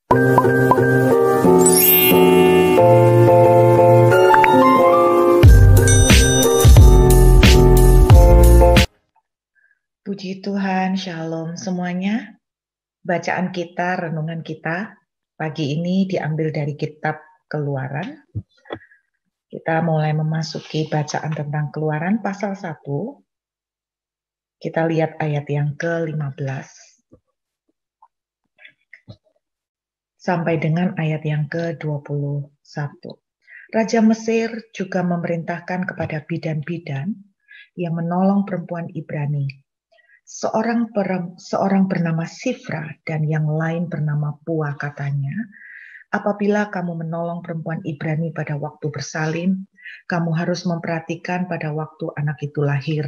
Puji Tuhan, Shalom semuanya. Bacaan kita, renungan kita pagi ini diambil dari kitab Keluaran. Kita mulai memasuki bacaan tentang Keluaran pasal 1. Kita lihat ayat yang ke-15 sampai dengan ayat yang ke-21. Raja Mesir juga memerintahkan kepada bidan-bidan yang menolong perempuan Ibrani. Seorang bernama Sifra dan yang lain bernama Pua katanya, apabila kamu menolong perempuan Ibrani pada waktu bersalin, kamu harus memperhatikan pada waktu anak itu lahir.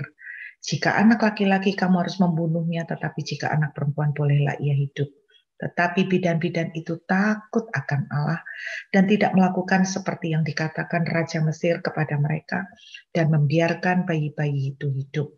Jika anak laki-laki kamu harus membunuhnya, tetapi jika anak perempuan bolehlah ia hidup. Tetapi bidan-bidan itu takut akan Allah dan tidak melakukan seperti yang dikatakan Raja Mesir kepada mereka dan membiarkan bayi-bayi itu hidup.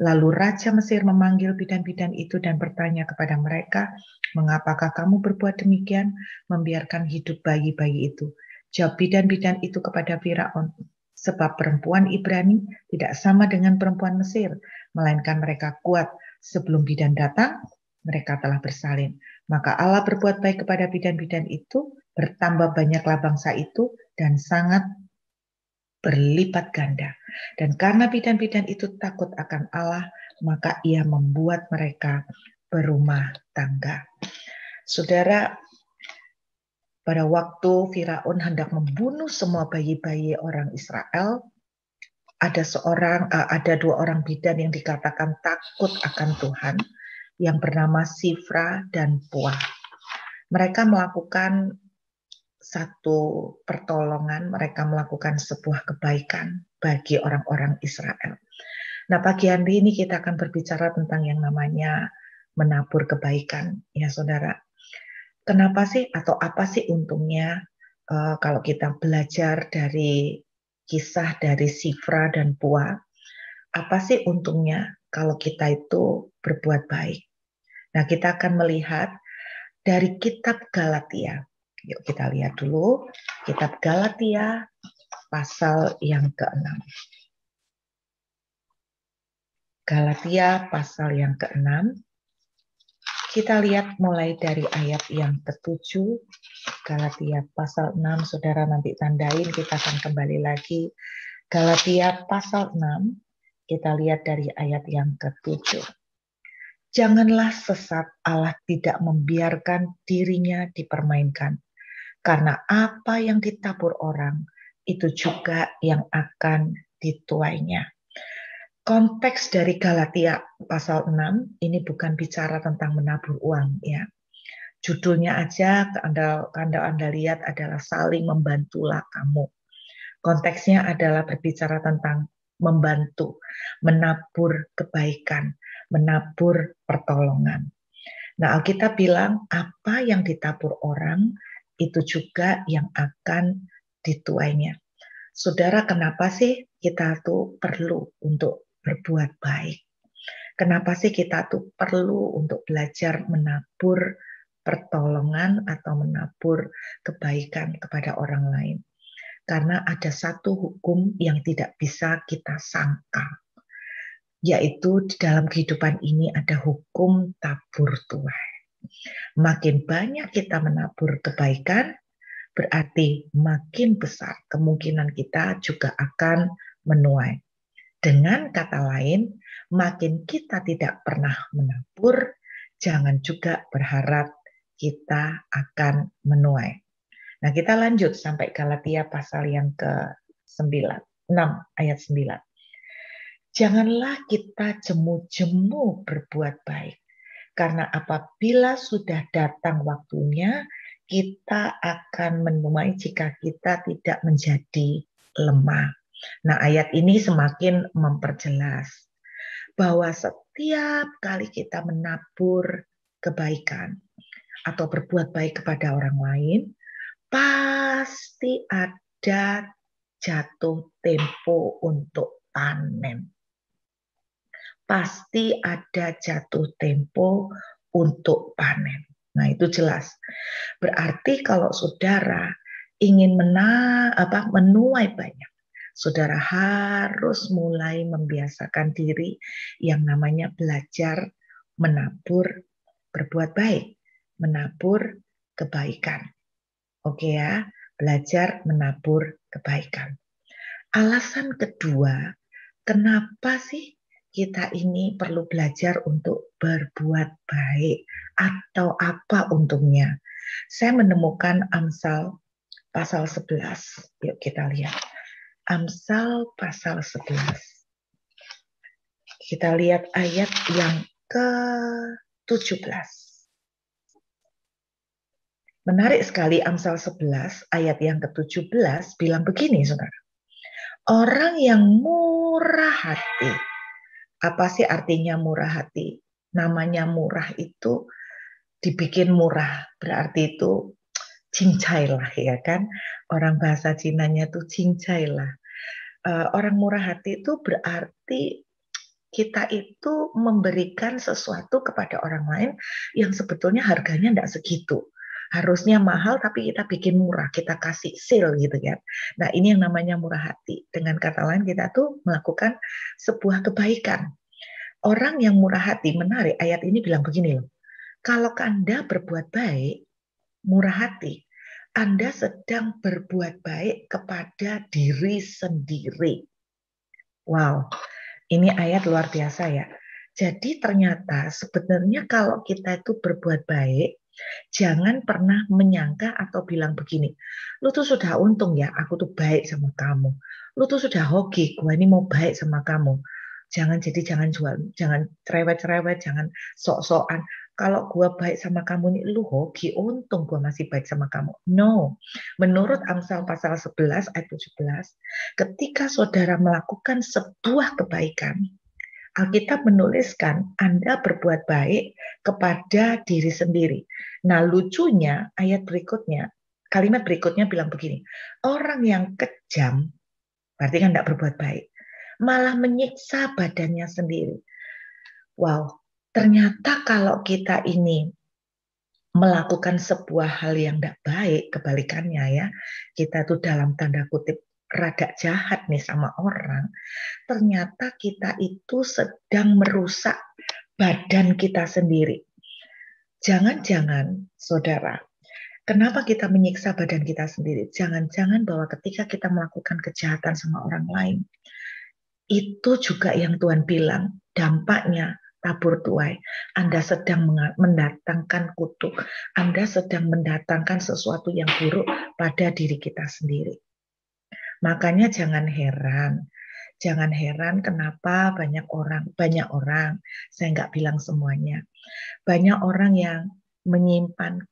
Lalu Raja Mesir memanggil bidan-bidan itu dan bertanya kepada mereka, mengapakah kamu berbuat demikian, membiarkan hidup bayi-bayi itu? Jawab bidan-bidan itu kepada Firaun, sebab perempuan Ibrani tidak sama dengan perempuan Mesir, melainkan mereka kuat. Sebelum bidan datang, mereka telah bersalin. Maka Allah berbuat baik kepada bidan-bidan itu, bertambah banyaklah bangsa itu, dan sangat berlipat ganda. Dan karena bidan-bidan itu takut akan Allah, maka ia membuat mereka berumah tangga. Saudara, pada waktu Firaun hendak membunuh semua bayi-bayi orang Israel, ada dua orang bidan yang dikatakan takut akan Tuhan, yang bernama Sifra dan Pua. Mereka melakukan satu pertolongan, mereka melakukan sebuah kebaikan bagi orang-orang Israel. Nah, pagi hari ini kita akan berbicara tentang yang namanya menabur kebaikan, ya saudara. Kenapa sih atau apa sih untungnya kalau kita belajar dari kisah dari Sifra dan Pua? Apa sih untungnya kalau kita itu berbuat baik? Nah, kita akan melihat dari kitab Galatia. Yuk kita lihat dulu kitab Galatia pasal yang ke-6. Galatia pasal yang ke-6. Kita lihat mulai dari ayat yang ke-7. Galatia pasal 6, saudara nanti tandain, kita akan kembali lagi. Galatia pasal 6, kita lihat dari ayat yang ke-7. Janganlah sesat, Allah tidak membiarkan dirinya dipermainkan. Karena apa yang ditabur orang, itu juga yang akan dituainya. Konteks dari Galatia pasal 6, ini bukan bicara tentang menabur uang, ya. Judulnya aja, Anda lihat adalah saling membantulah kamu. Konteksnya adalah berbicara tentang membantu, menabur kebaikan, menabur pertolongan. Nah, Alkitab bilang apa yang ditabur orang itu juga yang akan dituainya. Saudara, kenapa sih kita tuh perlu untuk berbuat baik? Kenapa sih kita tuh perlu untuk belajar menabur pertolongan atau menabur kebaikan kepada orang lain? Karena ada satu hukum yang tidak bisa kita sangkal, yaitu di dalam kehidupan ini ada hukum tabur tuai. Makin banyak kita menabur kebaikan, berarti makin besar kemungkinan kita juga akan menuai. Dengan kata lain, makin kita tidak pernah menabur, jangan juga berharap kita akan menuai. Nah, kita lanjut sampai Galatia pasal yang ke-6 ayat 9. Janganlah kita jemu-jemu berbuat baik, karena apabila sudah datang waktunya, kita akan menuai jika kita tidak menjadi lemah. Nah, ayat ini semakin memperjelas bahwa setiap kali kita menabur kebaikan atau berbuat baik kepada orang lain, pasti ada jatuh tempo untuk panen. Pasti ada jatuh tempo untuk panen. Nah, itu jelas. Berarti kalau saudara ingin menuai banyak, saudara harus mulai membiasakan diri yang namanya belajar menabur berbuat baik, menabur kebaikan. Oke ya, belajar menabur kebaikan. Alasan kedua, kenapa sih kita ini perlu belajar untuk berbuat baik atau apa untungnya? Saya menemukan Amsal pasal 11. Yuk kita lihat. Amsal pasal 11. Kita lihat ayat yang ke-17. Menarik sekali Amsal 11 ayat yang ke-17 bilang begini, saudara. Orang yang murah hati. Apa sih artinya murah hati? Namanya murah itu dibikin murah. Berarti itu cincai lah, ya kan? Orang bahasa Cinanya tuh cincai lah. Orang murah hati itu berarti kita itu memberikan sesuatu kepada orang lain yang sebetulnya harganya tidak segitu. Harusnya mahal tapi kita bikin murah, kita kasih sale gitu ya. Nah, ini yang namanya murah hati. Dengan kata lain kita tuh melakukan sebuah kebaikan. Orang yang murah hati, menarik, ayat ini bilang begini loh. Kalau Anda berbuat baik, murah hati, Anda sedang berbuat baik kepada diri sendiri. Wow, ini ayat luar biasa ya. Jadi ternyata sebenarnya kalau kita itu berbuat baik, jangan pernah menyangka atau bilang begini, lu tuh sudah untung ya, aku tuh baik sama kamu. Lu tuh sudah hoki, gue ini mau baik sama kamu. Jangan jual, jangan cerewet-cerewet, jangan sok-sokan. Kalau gue baik sama kamu nih, lu hoki, untung gue masih baik sama kamu. No, menurut Amsal pasal 11 ayat 17, ketika saudara melakukan sebuah kebaikan, Alkitab menuliskan Anda berbuat baik kepada diri sendiri. Nah, lucunya ayat berikutnya, kalimat berikutnya bilang begini, orang yang kejam, berarti kan tidak berbuat baik, malah menyiksa badannya sendiri. Wow, ternyata kalau kita ini melakukan sebuah hal yang tidak baik, kebalikannya ya, kita tuh dalam tanda kutip rada jahat nih sama orang, ternyata kita itu sedang merusak badan kita sendiri. Jangan-jangan, saudara, kenapa kita menyiksa badan kita sendiri? Jangan-jangan bahwa ketika kita melakukan kejahatan sama orang lain, itu juga yang Tuhan bilang, dampaknya tabur tuai. Anda sedang mendatangkan kutuk. Anda sedang mendatangkan sesuatu yang buruk pada diri kita sendiri. Makanya jangan heran kenapa banyak orang, saya nggak bilang semuanya, banyak orang yang menyimpan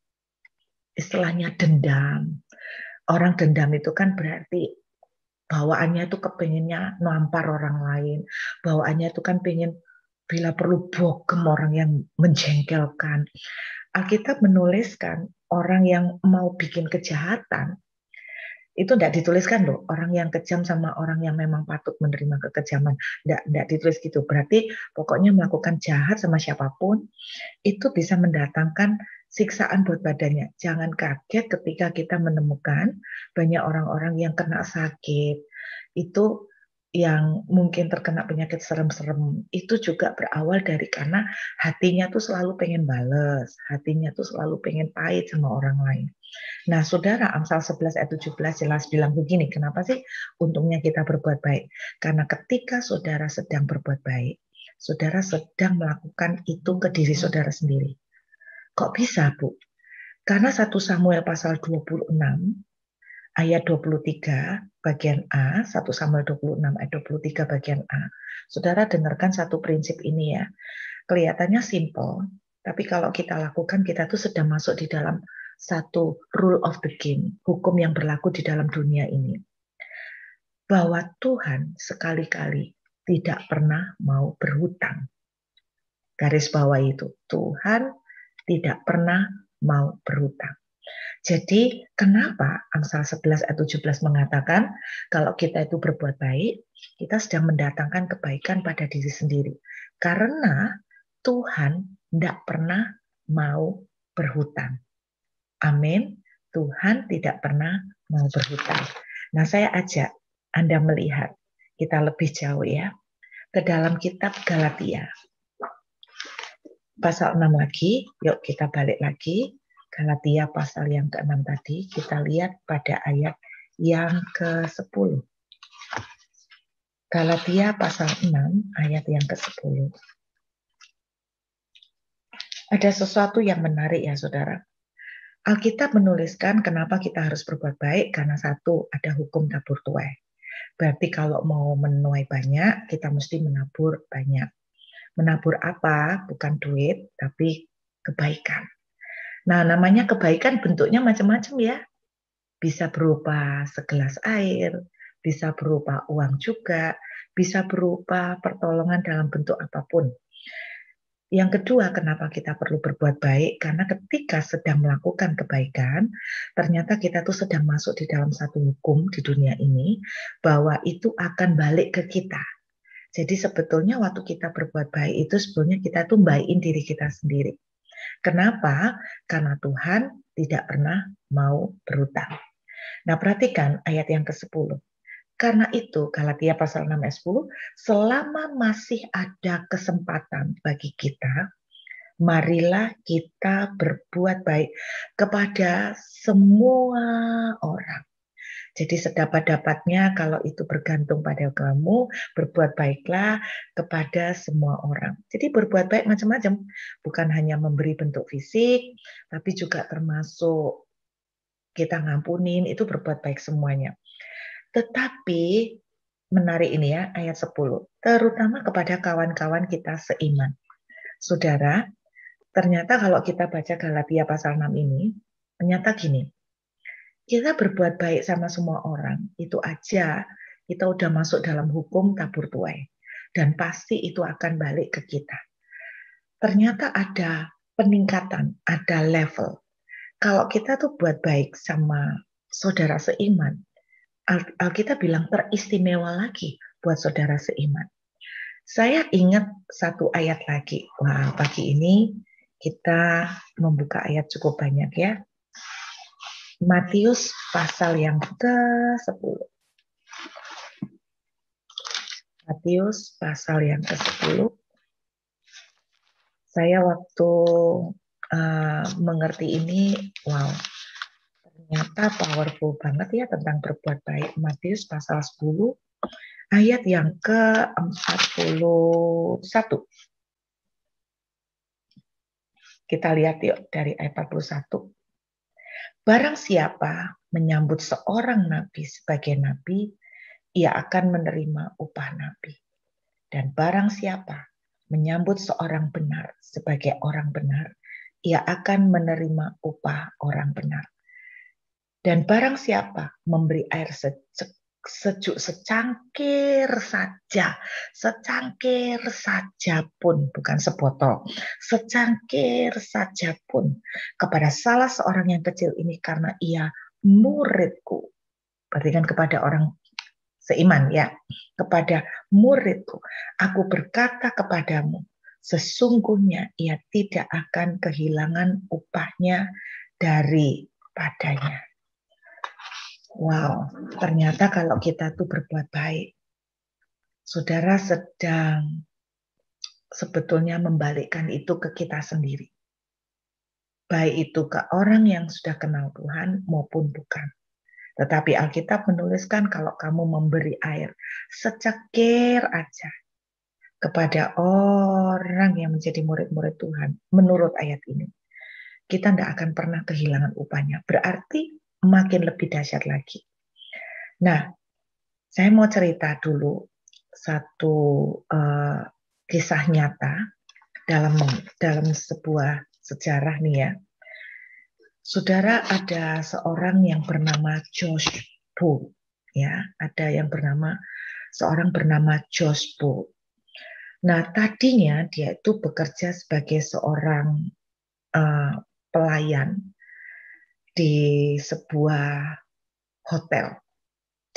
istilahnya dendam. Orang dendam itu kan berarti bawaannya itu kepinginnya nampar orang lain, bawaannya itu kan pengen bila perlu bogem orang yang menjengkelkan. Alkitab menuliskan orang yang mau bikin kejahatan, itu tidak dituliskan loh, orang yang kejam sama orang yang memang patut menerima kekejaman. Tidak ditulis gitu. Berarti pokoknya melakukan jahat sama siapapun, itu bisa mendatangkan siksaan buat badannya. Jangan kaget ketika kita menemukan banyak orang-orang yang kena sakit. Itu yang mungkin terkena penyakit serem-serem. Itu juga berawal dari karena hatinya tuh selalu pengen bales. Hatinya tuh selalu pengen pahit sama orang lain. Nah, saudara, Amsal 11 ayat 17 jelas bilang begini, kenapa sih untungnya kita berbuat baik? Karena ketika saudara sedang berbuat baik, saudara sedang melakukan itu ke diri saudara sendiri. Kok bisa, Bu? Karena 1 Samuel pasal 26 ayat 23 bagian A, 1 Samuel 26 ayat 23 bagian A. Saudara dengarkan satu prinsip ini ya. Kelihatannya simple, tapi kalau kita lakukan, kita tuh sedang masuk di dalam satu rule of the game, hukum yang berlaku di dalam dunia ini. Bahwa Tuhan sekali-kali tidak pernah mau berhutang. Garis bawah itu, Tuhan tidak pernah mau berhutang. Jadi kenapa Amsal 11 ayat 17 mengatakan kalau kita itu berbuat baik, kita sedang mendatangkan kebaikan pada diri sendiri. Karena Tuhan tidak pernah mau berhutang. Amin. Tuhan tidak pernah mau berhutang. Nah, saya ajak Anda melihat kita lebih jauh ya ke dalam kitab Galatia. Pasal 6 lagi, yuk kita balik lagi. Galatia pasal yang ke-6 tadi, kita lihat pada ayat yang ke-10. Galatia pasal 6 ayat yang ke-10. Ada sesuatu yang menarik ya saudara. Alkitab menuliskan kenapa kita harus berbuat baik, karena satu, ada hukum tabur tuai. Berarti kalau mau menuai banyak, kita mesti menabur banyak. Menabur apa? Bukan duit, tapi kebaikan. Nah, namanya kebaikan bentuknya macam-macam ya. Bisa berupa segelas air, bisa berupa uang juga, bisa berupa pertolongan dalam bentuk apapun. Yang kedua, kenapa kita perlu berbuat baik? Karena ketika sedang melakukan kebaikan, ternyata kita tuh sedang masuk di dalam satu hukum di dunia ini, bahwa itu akan balik ke kita. Jadi sebetulnya waktu kita berbuat baik itu sebetulnya kita tuh baikin diri kita sendiri. Kenapa? Karena Tuhan tidak pernah mau berhutang. Nah, perhatikan ayat yang ke-10. Karena itu, Galatia pasal 6 ayat 10, selama masih ada kesempatan bagi kita, marilah kita berbuat baik kepada semua orang. Jadi sedapat-dapatnya kalau itu bergantung pada kamu, berbuat baiklah kepada semua orang. Jadi berbuat baik macam-macam, bukan hanya memberi bentuk fisik, tapi juga termasuk kita ngampunin, itu berbuat baik semuanya. Tetapi menarik ini ya ayat 10, terutama kepada kawan-kawan kita seiman. Saudara, ternyata kalau kita baca Galatia pasal 6 ini, ternyata gini, kita berbuat baik sama semua orang, itu aja kita udah masuk dalam hukum tabur tuai. Dan pasti itu akan balik ke kita. Ternyata ada peningkatan, ada level. Kalau kita tuh buat baik sama saudara seiman, Alkitab bilang teristimewa lagi buat saudara seiman. Saya ingat satu ayat lagi. Wah, pagi ini kita membuka ayat cukup banyak ya. Matius pasal yang ke-10. Matius pasal yang ke-10. Saya waktu mengerti ini, wow, ternyata powerful banget ya tentang berbuat baik. Matius pasal 10 ayat yang ke-41. Kita lihat yuk dari ayat 41. Barang siapa menyambut seorang nabi sebagai nabi, ia akan menerima upah nabi. Dan barang siapa menyambut seorang benar sebagai orang benar, ia akan menerima upah orang benar. Dan barang siapa memberi air sejuk secangkir saja pun, bukan sebotol, secangkir saja pun kepada salah seorang yang kecil ini karena ia muridku. Berarti kan kepada orang seiman ya, kepada muridku, aku berkata kepadamu, sesungguhnya ia tidak akan kehilangan upahnya daripadanya. Wow, ternyata kalau kita tuh berbuat baik, saudara sedang sebetulnya membalikkan itu ke kita sendiri. Baik itu ke orang yang sudah kenal Tuhan maupun bukan. Tetapi Alkitab menuliskan kalau kamu memberi air secangkir aja kepada orang yang menjadi murid-murid Tuhan, menurut ayat ini, kita tidak akan pernah kehilangan upahnya. Berarti makin lebih dahsyat lagi. Nah, saya mau cerita dulu satu kisah nyata dalam sebuah sejarah nih ya. Saudara, ada seorang yang bernama Josh Bull, ya, ada yang seorang bernama Josh Bull. Nah, tadinya dia itu bekerja sebagai seorang pelayan di sebuah hotel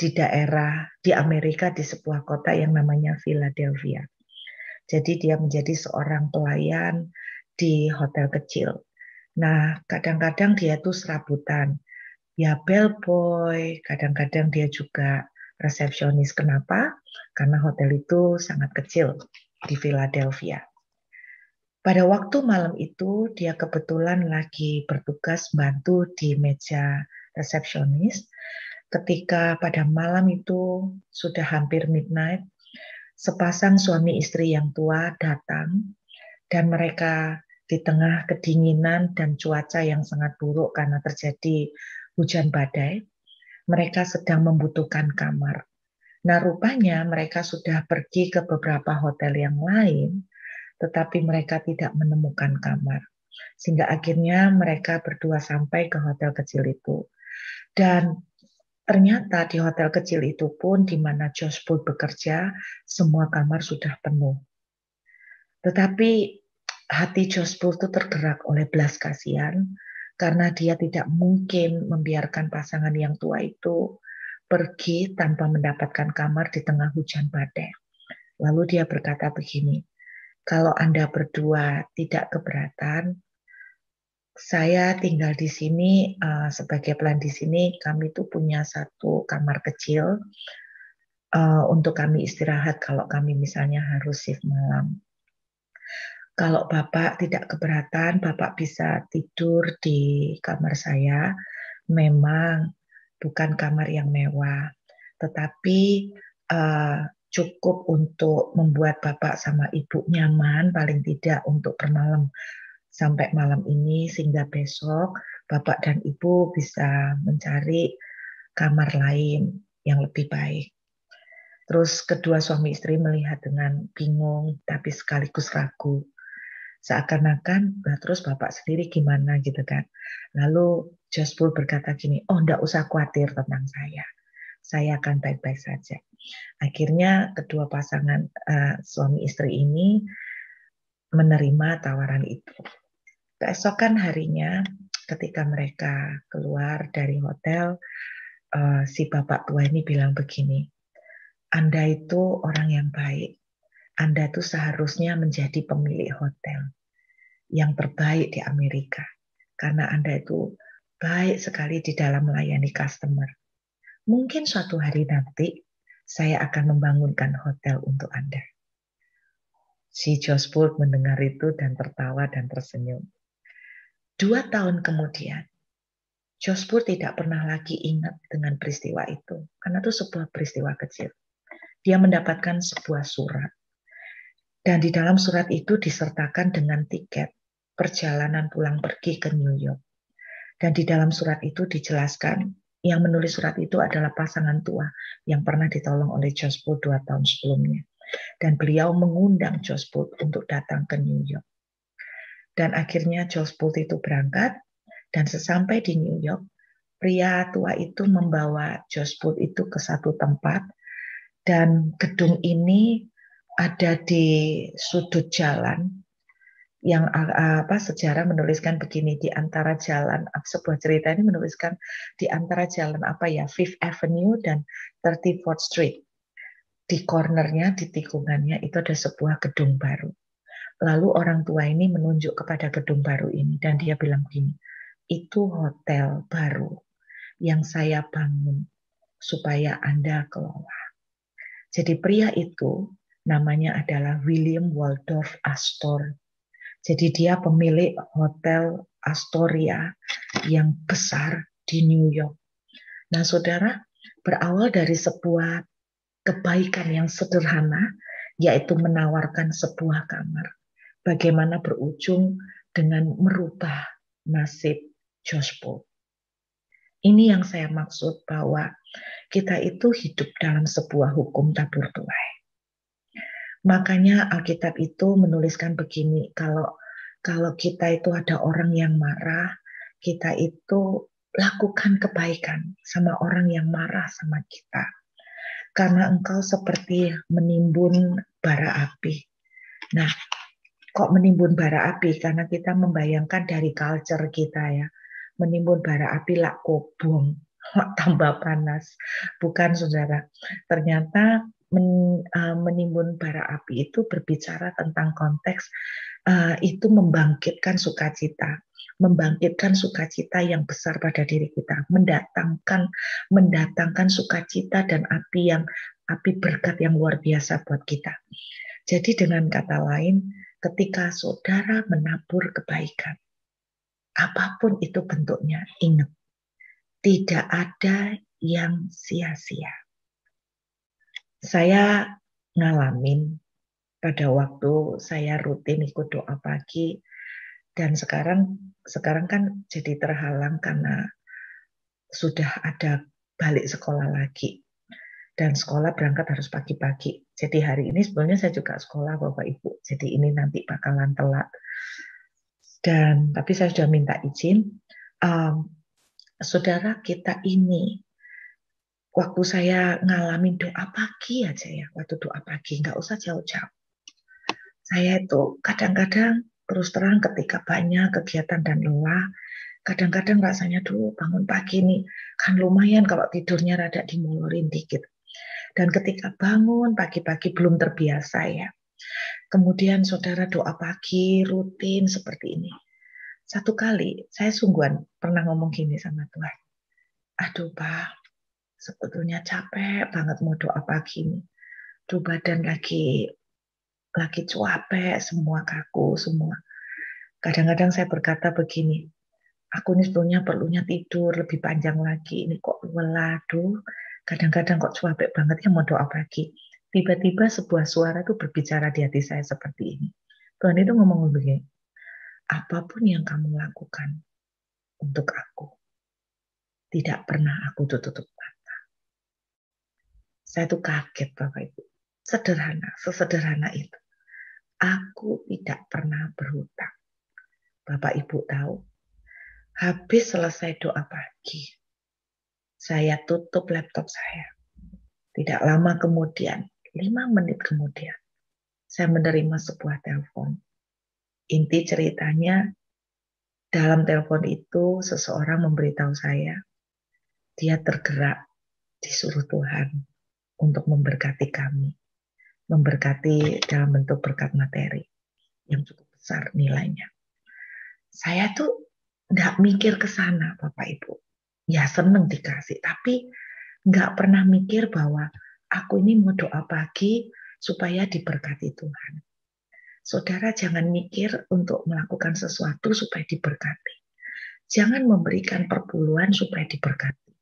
di Amerika, di sebuah kota yang namanya Philadelphia. Jadi dia menjadi seorang pelayan di hotel kecil. Nah, kadang-kadang dia tuh serabutan. Ya bellboy, kadang-kadang dia juga resepsionis. Kenapa? Karena hotel itu sangat kecil di Philadelphia. Pada waktu malam itu, dia kebetulan lagi bertugas bantu di meja resepsionis. Ketika pada malam itu sudah hampir midnight, sepasang suami istri yang tua datang dan mereka di tengah kedinginan dan cuaca yang sangat buruk karena terjadi hujan badai, mereka sedang membutuhkan kamar. Nah, rupanya mereka sudah pergi ke beberapa hotel yang lain, tetapi mereka tidak menemukan kamar. Sehingga akhirnya mereka berdua sampai ke hotel kecil itu. Dan ternyata di hotel kecil itu pun di mana Josh Bull bekerja, semua kamar sudah penuh. Tetapi hati Josh Bull itu tergerak oleh belas kasihan karena dia tidak mungkin membiarkan pasangan yang tua itu pergi tanpa mendapatkan kamar di tengah hujan badai. Lalu dia berkata begini, kalau Anda berdua tidak keberatan, saya tinggal di sini sebagai pelayan di sini. Kami tuh punya satu kamar kecil untuk kami istirahat kalau kami misalnya harus shift malam. Kalau Bapak tidak keberatan, Bapak bisa tidur di kamar saya. Memang bukan kamar yang mewah, tetapi cukup untuk membuat Bapak sama Ibu nyaman, paling tidak untuk bermalam sampai malam ini, sehingga besok Bapak dan Ibu bisa mencari kamar lain yang lebih baik. Terus kedua suami istri melihat dengan bingung, tapi sekaligus ragu. Seakan-akan, nah terus Bapak sendiri gimana gitu kan. Lalu Josh Bull berkata gini, oh enggak usah khawatir tentang saya akan baik-baik saja. Akhirnya kedua pasangan suami istri ini menerima tawaran itu. Keesokan harinya ketika mereka keluar dari hotel, si bapak tua ini bilang begini, Anda itu orang yang baik, Anda itu seharusnya menjadi pemilik hotel yang terbaik di Amerika. Karena Anda itu baik sekali di dalam melayani customer. Mungkin suatu hari nanti saya akan membangunkan hotel untuk Anda. Si Josh Bull mendengar itu dan tertawa dan tersenyum. 2 tahun kemudian, Josh Bull tidak pernah lagi ingat dengan peristiwa itu. Karena itu sebuah peristiwa kecil. Dia mendapatkan sebuah surat. Dan di dalam surat itu disertakan dengan tiket perjalanan pulang pergi ke New York. Dan di dalam surat itu dijelaskan, yang menulis surat itu adalah pasangan tua yang pernah ditolong oleh Josh Bull 2 tahun sebelumnya. Dan beliau mengundang Josh Bull untuk datang ke New York. Dan akhirnya Josh Bull itu berangkat, dan sesampai di New York, pria tua itu membawa Josh Bull itu ke satu tempat, dan gedung ini ada di sudut jalan yang sejarah menuliskan begini, di antara jalan, sebuah cerita ini menuliskan di antara jalan Fifth Avenue dan 34th Street. Di cornernya, di tikungannya itu ada sebuah gedung baru. Lalu orang tua ini menunjuk kepada gedung baru ini dan dia bilang begini, itu hotel baru yang saya bangun supaya Anda kelola. Jadi pria itu namanya adalah William Waldorf Astor. Jadi dia pemilik hotel Astoria yang besar di New York. Nah, saudara, berawal dari sebuah kebaikan yang sederhana, yaitu menawarkan sebuah kamar. Bagaimana berujung dengan merubah nasib Josh Bull. Ini yang saya maksud bahwa kita itu hidup dalam sebuah hukum tabur tuai. Makanya Alkitab itu menuliskan begini, kalau kita itu ada orang yang marah, kita itu lakukan kebaikan sama orang yang marah sama kita. Karena engkau seperti menimbun bara api. Nah, kok menimbun bara api? Karena kita membayangkan dari culture kita ya, menimbun bara api lak kobong, tambah panas. Bukan, saudara. Ternyata menimbun bara api itu berbicara tentang konteks itu membangkitkan sukacita. membangkitkan sukacita yang besar pada diri kita, mendatangkan sukacita dan api berkat yang luar biasa buat kita. Jadi dengan kata lain, ketika saudara menabur kebaikan, apapun itu bentuknya, ingat, tidak ada yang sia-sia. Saya ngalamin pada waktu saya rutin ikut doa pagi, dan sekarang kan jadi terhalang karena sudah ada balik sekolah lagi. Dan sekolah berangkat harus pagi-pagi. Jadi hari ini sebenarnya saya juga sekolah Bapak Ibu. Jadi ini nanti bakalan telat. Tapi saya sudah minta izin. Saudara kita ini, waktu saya ngalamin doa pagi aja ya, waktu doa pagi, nggak usah jauh-jauh. Saya itu kadang-kadang terus terang ketika banyak kegiatan dan lelah, kadang-kadang rasanya dulu bangun pagi nih, kan lumayan kalau tidurnya rada dimolorin dikit. Dan ketika bangun pagi-pagi belum terbiasa ya. Kemudian saudara doa pagi rutin seperti ini. Satu kali saya sungguhan pernah ngomong gini sama Tuhan. Aduh Pak, sebetulnya capek banget mau doa pagi ini. Duh badan lagi capek, semua kaku semua. Kadang-kadang saya berkata begini, aku ini sebetulnya perlunya tidur lebih panjang lagi. Ini kok lelah, kadang-kadang kok capek banget ya mau doa pagi. Tiba-tiba sebuah suara itu berbicara di hati saya seperti ini. Tuhan itu ngomong begini, apapun yang kamu lakukan untuk aku, tidak pernah aku tutup mata. Saya tuh kaget Bapak Ibu. Sesederhana itu. Aku tidak pernah berhutang. Bapak Ibu tahu, habis selesai doa pagi, saya tutup laptop saya. Tidak lama kemudian, 5 menit kemudian, saya menerima sebuah telepon. Inti ceritanya, dalam telepon itu seseorang memberitahu saya, dia tergerak, disuruh Tuhan untuk memberkati kami. Memberkati dalam bentuk berkat materi yang cukup besar nilainya. Saya tuh nggak mikir ke sana, Bapak Ibu. Ya seneng dikasih, tapi nggak pernah mikir bahwa aku ini mau doa pagi supaya diberkati Tuhan. Saudara jangan mikir untuk melakukan sesuatu supaya diberkati. Jangan memberikan perpuluhan supaya diberkati.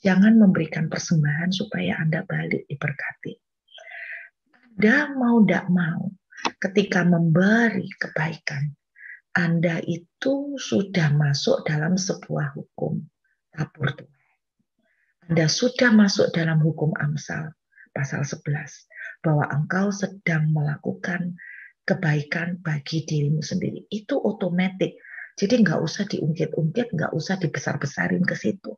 Jangan memberikan persembahan supaya Anda balik diberkati. Anda mau tidak mau, ketika memberi kebaikan, Anda itu sudah masuk dalam sebuah hukum tabur Tuhan. Anda sudah masuk dalam hukum Amsal pasal 11 bahwa engkau sedang melakukan kebaikan bagi dirimu sendiri. Itu otomatis. Jadi nggak usah diungkit-ungkit, nggak usah dibesar-besarin ke situ.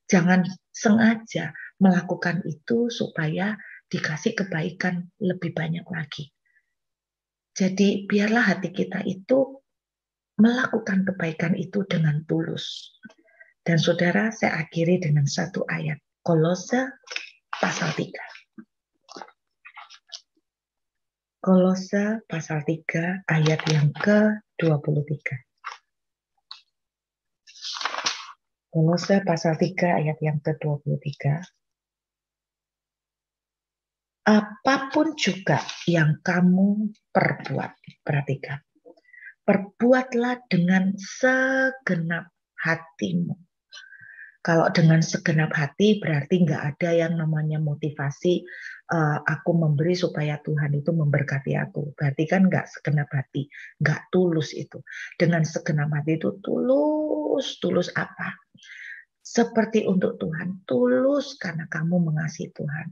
Jangan sengaja melakukan itu supaya dikasih kebaikan lebih banyak lagi. Jadi biarlah hati kita itu melakukan kebaikan itu dengan tulus. Dan saudara, saya akhiri dengan satu ayat. Kolose pasal 3. Kolose pasal 3 ayat yang ke-23. Kolose pasal 3 ayat yang ke-23. Apapun juga yang kamu perbuat, perhatikan. Perbuatlah dengan segenap hatimu. Kalau dengan segenap hati berarti nggak ada yang namanya motivasi aku memberi supaya Tuhan itu memberkati aku. Berarti kan nggak segenap hati, nggak tulus itu. Dengan segenap hati itu tulus apa? Seperti untuk Tuhan, tulus karena kamu mengasihi Tuhan.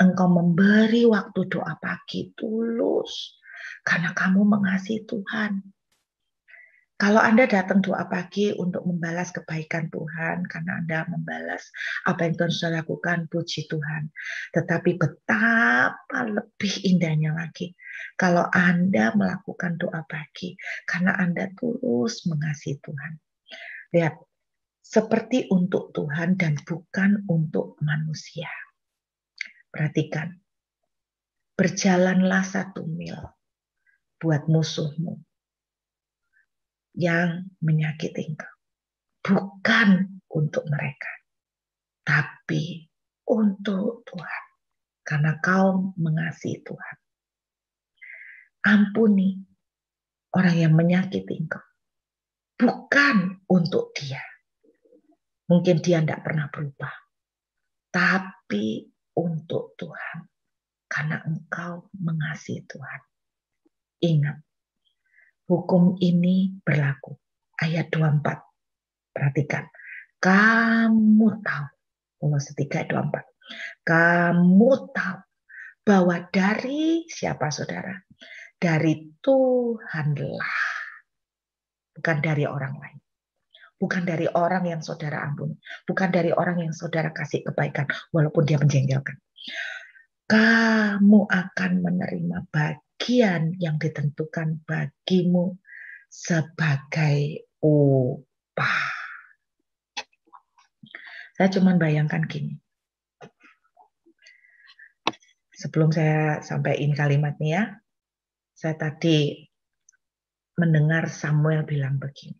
Engkau memberi waktu doa pagi, tulus karena kamu mengasihi Tuhan. Kalau Anda datang doa pagi untuk membalas kebaikan Tuhan, karena Anda membalas apa yang Tuhan sudah lakukan, puji Tuhan. Tetapi betapa lebih indahnya lagi kalau Anda melakukan doa pagi, karena Anda tulus mengasihi Tuhan. Lihat, seperti untuk Tuhan dan bukan untuk manusia. Perhatikan, berjalanlah 1 mil buat musuhmu. yang menyakiti engkau. Bukan untuk mereka, tapi untuk Tuhan. Karena kau mengasihi Tuhan. Ampuni orang yang menyakiti engkau. Bukan untuk dia. Mungkin dia tidak pernah berubah. Tapi untuk Tuhan. Karena engkau mengasihi Tuhan. Ingat, hukum ini berlaku. Ayat 24. Perhatikan. Kamu tahu. Kolose 3 ayat 24. Kamu tahu bahwa dari siapa saudara? Dari Tuhanlah. Bukan dari orang lain. Bukan dari orang yang saudara ampuni. Bukan dari orang yang saudara kasih kebaikan. Walaupun dia menjengkelkan. Kamu akan menerima bagian yang ditentukan bagimu sebagai upah. Saya cuma bayangkan gini. Sebelum saya sampaikan kalimatnya ya, saya tadi mendengar Samuel bilang begini.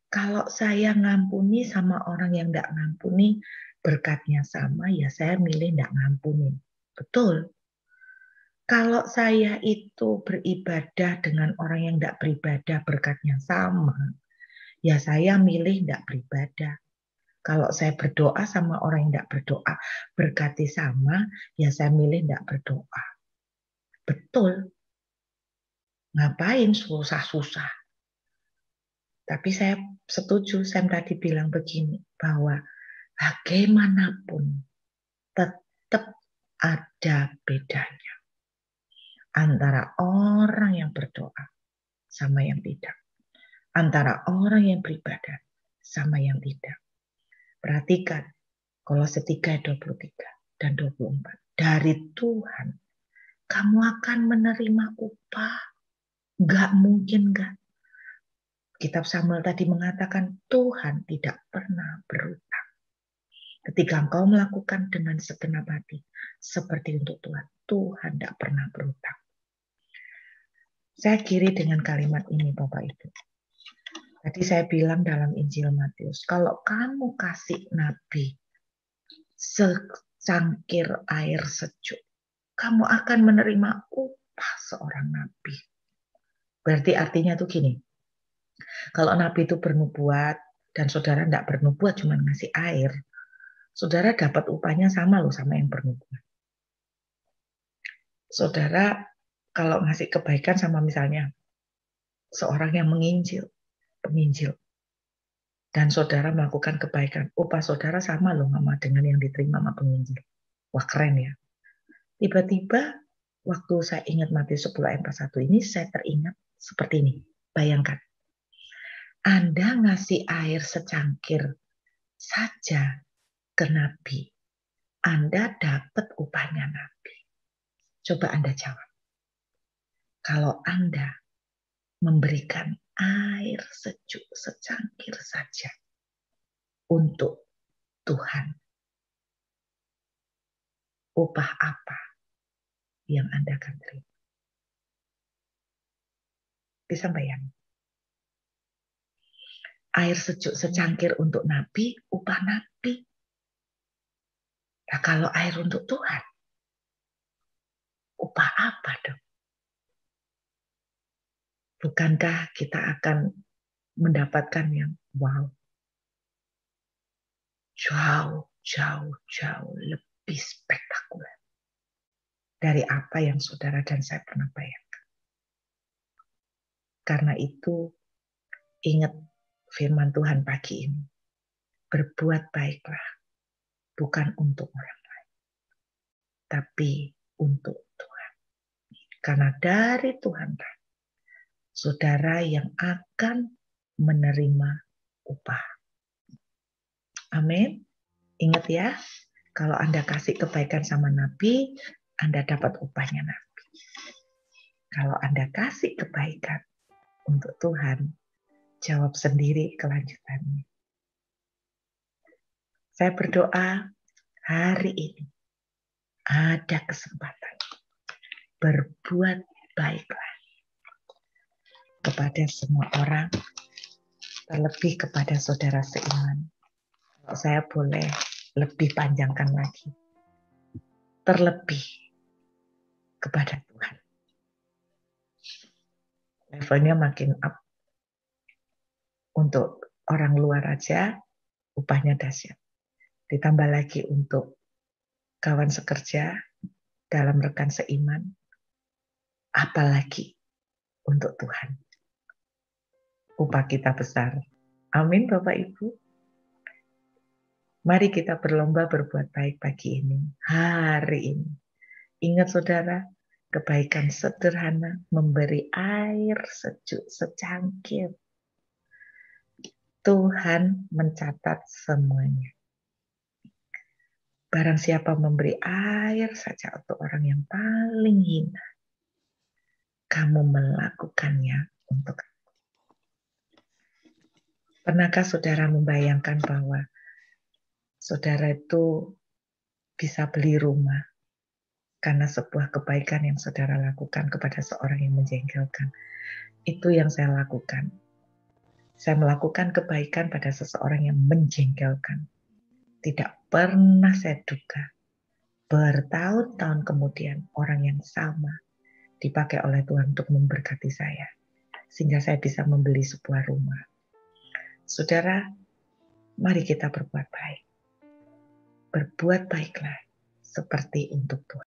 Kalau saya ngampuni sama orang yang tidak ngampuni, berkatnya sama, ya saya milih tidak ngampuni. Betul. Kalau saya itu beribadah dengan orang yang tidak beribadah, berkatnya sama, ya saya milih tidak beribadah. Kalau saya berdoa sama orang yang tidak berdoa, berkati sama, ya saya milih tidak berdoa. Betul. Ngapain susah-susah? Tapi saya setuju, Sam tadi bilang begini, bahwa bagaimanapun tetap ada bedanya antara orang yang berdoa sama yang tidak. Antara orang yang beribadah sama yang tidak. Perhatikan, Kolose 3 ayat 23 dan 24. Dari Tuhan, kamu akan menerima upah. Gak mungkin gak. Kitab Samuel tadi mengatakan Tuhan tidak pernah berutang. Ketika engkau melakukan dengan segenap hati, seperti untuk Tuhan, Tuhan tidak pernah berutang. Saya kiri dengan kalimat ini Bapak Ibu. Tadi saya bilang dalam Injil Matius, kalau kamu kasih nabi secangkir air sejuk, kamu akan menerima upah seorang nabi. Berarti artinya tuh gini, kalau nabi itu bernubuat dan saudara tidak bernubuat cuma ngasih air, saudara dapat upahnya sama loh sama yang bernubuat. Saudara kalau ngasih kebaikan sama misalnya seorang yang penginjil, dan saudara melakukan kebaikan, upah saudara sama loh sama dengan yang diterima sama penginjil. Wah keren ya. Tiba-tiba waktu saya ingat Matius 10 ayat 41 ini, saya teringat seperti ini. Bayangkan, Anda ngasih air secangkir saja ke nabi, Anda dapat upahnya nabi. Coba Anda jawab. Kalau Anda memberikan air sejuk secangkir saja untuk Tuhan, upah apa yang Anda akan terima? Bisa bayangkan? Air sejuk secangkir untuk nabi, upah nabi. Nah, kalau air untuk Tuhan, upah apa dong? Bukankah kita akan mendapatkan yang wow, jauh lebih spektakuler dari apa yang saudara dan saya pernah bayangkan. Karena itu, ingat firman Tuhan pagi ini. Berbuat baiklah, bukan untuk orang lain, tapi untuk Tuhan. Karena dari Tuhan, saudara yang akan menerima upah. Amin. Ingat ya, kalau Anda kasih kebaikan sama Nabi, Anda dapat upahnya Nabi. Kalau Anda kasih kebaikan untuk Tuhan, jawab sendiri kelanjutannya. Saya berdoa hari ini ada kesempatan berbuat baiklah. kepada semua orang, terlebih kepada saudara seiman. Kalau saya boleh lebih panjangkan lagi, terlebih kepada Tuhan. Levelnya makin up. Untuk orang luar aja, upahnya dahsyat. Ditambah lagi untuk kawan sekerja, dalam rekan seiman, apalagi untuk Tuhan. Upah kita besar. Amin Bapak Ibu. Mari kita berlomba berbuat baik pagi ini, hari ini. Ingat saudara, kebaikan sederhana memberi air sejuk secangkir. Tuhan mencatat semuanya. Barang siapa memberi air saja untuk orang yang paling hina, kamu melakukannya untuk aku. Pernahkah saudara membayangkan bahwa saudara itu bisa beli rumah karena sebuah kebaikan yang saudara lakukan kepada seorang yang menjengkelkan? Itu yang saya lakukan. Saya melakukan kebaikan pada seseorang yang menjengkelkan. Tidak pernah saya duga bertahun-tahun kemudian orang yang sama dipakai oleh Tuhan untuk memberkati saya, sehingga saya bisa membeli sebuah rumah. Saudara, mari kita berbuat baik. Berbuat baiklah seperti untuk Tuhan.